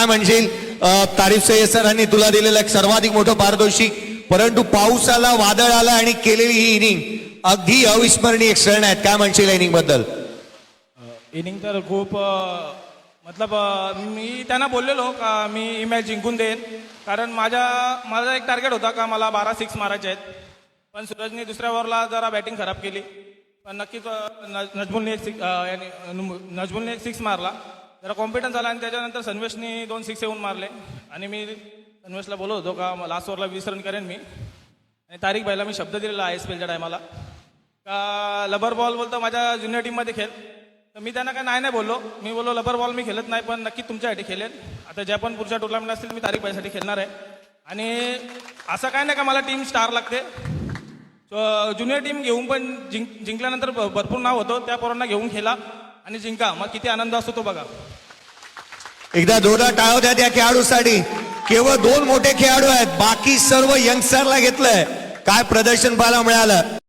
काय म्हणशील तारीफ सय्यद सरांनी तुला दिलेलं एक सर्वाधिक मोठं पारितोषिक, परंतु पाऊस आला, वादळ आला आणि केलेली ही इनिंग अगदी अविस्मरणीय क्षण आहेत. काय म्हणशील इनिंग बद्दल? इनिंग तर खूप मतलब मी त्यांना बोललेलो का मी मॅच जिंकून देईन, कारण माझा एक टार्गेट होता का मला 12 सिक्स मारायचे आहेत. पण सूरजने दुसऱ्या ओव्हरला जरा बॅटिंग खराब केली. पण नक्कीच नजमुलने एक सिक्स मारला, जरा कॉन्फिडन्स आला आणि त्याच्यानंतर सन्वेशने 2 सिक्स येऊन मारले. आणि मी सन्वेशला बोलत होतो का लास्ट ओव्हरला 20 रन करेन मी. आणि तारिक भाईला मी शब्द दिलेला ISPLच्या टायमाला का लबर बॉल बोलतो माझ्या ज्युनियर टीममध्ये खेळ. तर मी त्यांना काय नाही बोललो. मी बोललो लबर बॉल मी खेळत नाही, पण नक्की तुमच्यासाठी खेळेन. आता ज्या पण पुढच्या टुर्नामेंट असतील मी तारिक भाईसाठी खेळणार आहे. आणि असं काय नाही का मला टीम स्टार लागते. ज्युनियर टीम घेऊन पण जिंकल्यानंतर भरपूर नाव होतं. त्या पोरांना घेऊन खेळा आणि जिंका, मग किती आनंद असतो तो बघा. एकदा जोरदार टाळ्या द्या त्या खेळाडूसाठी. केवळ 2 मोठे खेळाडू आहेत, बाकी सर्व यंगस्टरला घेतलंय. काय प्रदर्शन पाहायला मिळालं.